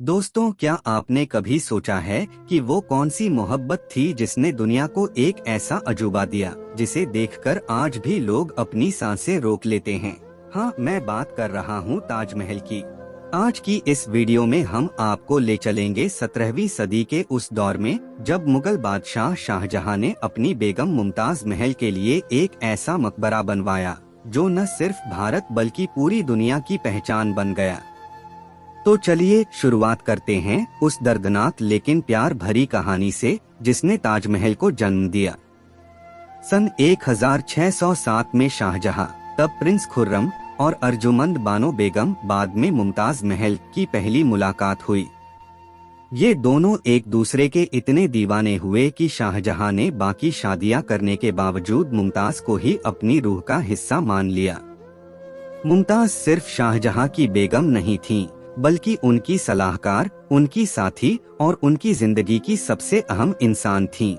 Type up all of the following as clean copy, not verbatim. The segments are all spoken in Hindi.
दोस्तों, क्या आपने कभी सोचा है कि वो कौन सी मोहब्बत थी जिसने दुनिया को एक ऐसा अजूबा दिया जिसे देखकर आज भी लोग अपनी सांसें रोक लेते हैं। हाँ, मैं बात कर रहा हूँ ताजमहल की। आज की इस वीडियो में हम आपको ले चलेंगे 17वीं सदी के उस दौर में जब मुगल बादशाह शाहजहां ने अपनी बेगम मुमताज महल के लिए एक ऐसा मकबरा बनवाया जो न सिर्फ भारत बल्कि पूरी दुनिया की पहचान बन गया। तो चलिए शुरुआत करते हैं उस दर्दनाक लेकिन प्यार भरी कहानी से जिसने ताजमहल को जन्म दिया। सन 1607 में शाहजहां, तब प्रिंस खुर्रम, और अर्जुमंद बानो बेगम, बाद में मुमताज महल की पहली मुलाकात हुई। ये दोनों एक दूसरे के इतने दीवाने हुए कि शाहजहां ने बाकी शादियां करने के बावजूद मुमताज को ही अपनी रूह का हिस्सा मान लिया। मुमताज सिर्फ शाहजहां की बेगम नहीं थीं, बल्कि उनकी सलाहकार, उनकी साथी और उनकी जिंदगी की सबसे अहम इंसान थीं।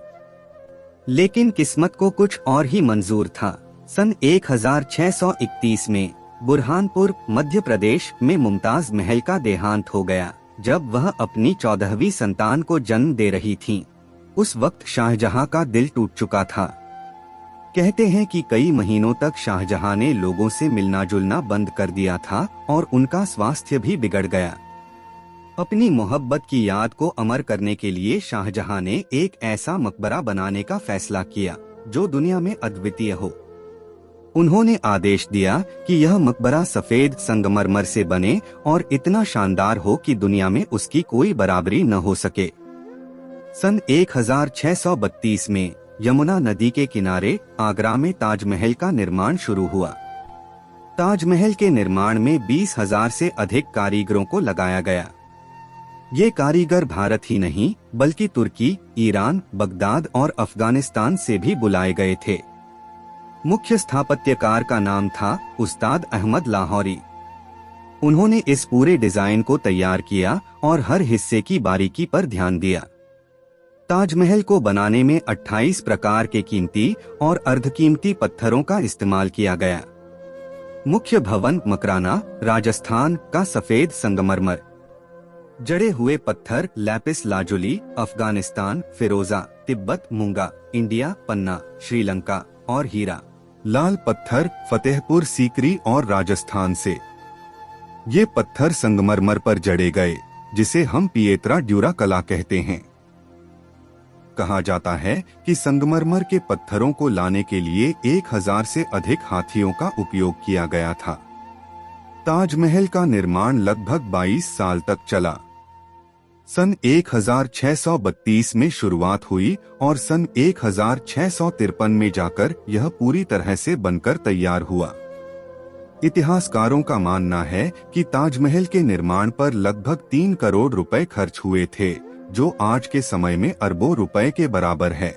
लेकिन किस्मत को कुछ और ही मंजूर था। सन 1631 में बुरहानपुर, मध्य प्रदेश में मुमताज महल का देहांत हो गया जब वह अपनी 14वीं संतान को जन्म दे रही थीं। उस वक्त शाहजहां का दिल टूट चुका था। कहते हैं कि कई महीनों तक शाहजहां ने लोगों से मिलना जुलना बंद कर दिया था और उनका स्वास्थ्य भी बिगड़ गया। अपनी मोहब्बत की याद को अमर करने के लिए शाहजहां ने एक ऐसा मकबरा बनाने का फैसला किया जो दुनिया में अद्वितीय हो। उन्होंने आदेश दिया कि यह मकबरा सफेद संगमरमर से बने और इतना शानदार हो कि दुनिया में उसकी कोई बराबरी न हो सके। सन 1632 में यमुना नदी के किनारे आगरा में ताजमहल का निर्माण शुरू हुआ। ताजमहल के निर्माण में 20,000 से अधिक कारीगरों को लगाया गया। ये कारीगर भारत ही नहीं बल्कि तुर्की, ईरान, बगदाद और अफगानिस्तान से भी बुलाए गए थे। मुख्य स्थापत्यकार का नाम था उस्ताद अहमद लाहौरी। उन्होंने इस पूरे डिजाइन को तैयार किया और हर हिस्से की बारीकी पर ध्यान दिया। ताजमहल को बनाने में 28 प्रकार के कीमती और अर्धकीमती पत्थरों का इस्तेमाल किया गया। मुख्य भवन मकराना, राजस्थान का सफेद संगमरमर, जड़े हुए पत्थर लैपिस लाजुली, अफगानिस्तान, फिरोजा, तिब्बत मूंगा, इंडिया पन्ना, श्रीलंका, और हीरा लाल पत्थर फतेहपुर सीकरी और राजस्थान से। ये पत्थर संगमरमर पर जड़े गए जिसे हम पिएत्रा ड्यूरा कला कहते हैं। कहा जाता है कि संगमरमर के पत्थरों को लाने के लिए 1000 से अधिक हाथियों का उपयोग किया गया था। ताजमहल का निर्माण लगभग 22 साल तक चला। सन 1632 में शुरुआत हुई और सन 1653 में जाकर यह पूरी तरह से बनकर तैयार हुआ। इतिहासकारों का मानना है कि ताजमहल के निर्माण पर लगभग 3 करोड़ रुपए खर्च हुए थे, जो आज के समय में अरबों रुपए के बराबर है।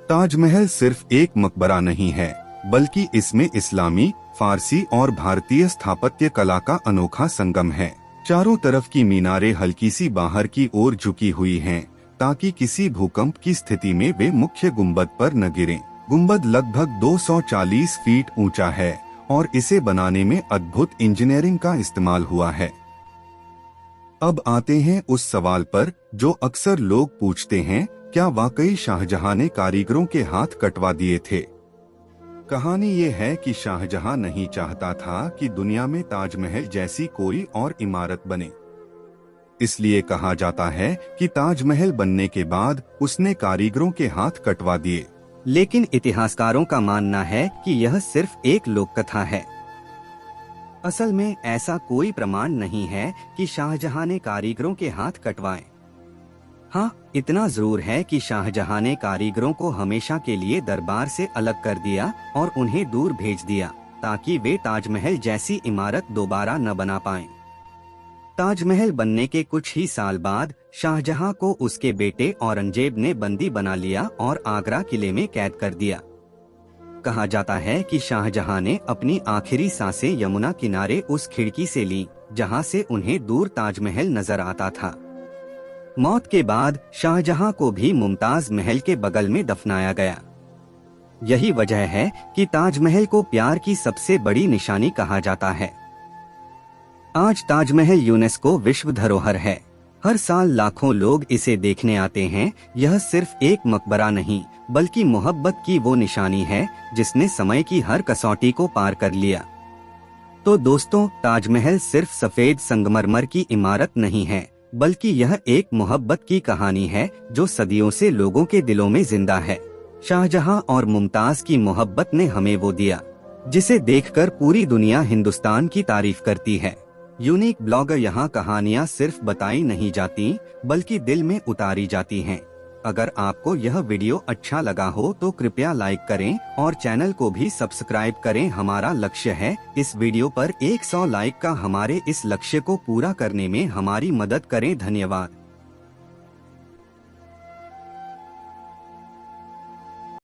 ताजमहल सिर्फ एक मकबरा नहीं है, बल्कि इसमें इस्लामी, फारसी और भारतीय स्थापत्य कला का अनोखा संगम है। चारों तरफ की मीनारें हल्की सी बाहर की ओर झुकी हुई हैं, ताकि किसी भूकंप की स्थिति में वे मुख्य गुंबद पर न गिरें। गुंबद लगभग 240 फीट ऊंचा है और इसे बनाने में अद्भुत इंजीनियरिंग का इस्तेमाल हुआ है। अब आते हैं उस सवाल पर जो अक्सर लोग पूछते हैं, क्या वाकई शाहजहां ने कारीगरों के हाथ कटवा दिए थे? कहानी ये है कि शाहजहां नहीं चाहता था कि दुनिया में ताजमहल जैसी कोई और इमारत बने। इसलिए कहा जाता है कि ताजमहल बनने के बाद उसने कारीगरों के हाथ कटवा दिए। लेकिन इतिहासकारों का मानना है कि यह सिर्फ एक लोककथा है। असल में ऐसा कोई प्रमाण नहीं है कि शाहजहां ने कारीगरों के हाथ कटवाए। हाँ, इतना जरूर है कि शाहजहां ने कारीगरों को हमेशा के लिए दरबार से अलग कर दिया और उन्हें दूर भेज दिया ताकि वे ताजमहल जैसी इमारत दोबारा न बना पाएं। ताजमहल बनने के कुछ ही साल बाद शाहजहां को उसके बेटे औरंगजेब ने बंदी बना लिया और आगरा किले में कैद कर दिया। कहा जाता है कि शाहजहां ने अपनी आखिरी सांसें यमुना किनारे उस खिड़की से ली जहां से उन्हें दूर ताजमहल नजर आता था। मौत के बाद शाहजहां को भी मुमताज महल के बगल में दफनाया गया। यही वजह है कि ताजमहल को प्यार की सबसे बड़ी निशानी कहा जाता है। आज ताजमहल यूनेस्को विश्व धरोहर है। हर साल लाखों लोग इसे देखने आते हैं। यह सिर्फ एक मकबरा नहीं, बल्कि मोहब्बत की वो निशानी है जिसने समय की हर कसौटी को पार कर लिया। तो दोस्तों, ताजमहल सिर्फ सफेद संगमरमर की इमारत नहीं है, बल्कि यह एक मोहब्बत की कहानी है जो सदियों से लोगों के दिलों में जिंदा है। शाहजहां और मुमताज की मोहब्बत ने हमें वो दिया जिसे देखकर पूरी दुनिया हिंदुस्तान की तारीफ करती है। यूनिक ब्लॉगर यहाँ कहानियाँ सिर्फ बताई नहीं जाती, बल्कि दिल में उतारी जाती हैं। अगर आपको यह वीडियो अच्छा लगा हो तो कृपया लाइक करें और चैनल को भी सब्सक्राइब करें। हमारा लक्ष्य है इस वीडियो पर 100 लाइक का। हमारे इस लक्ष्य को पूरा करने में हमारी मदद करें। धन्यवाद।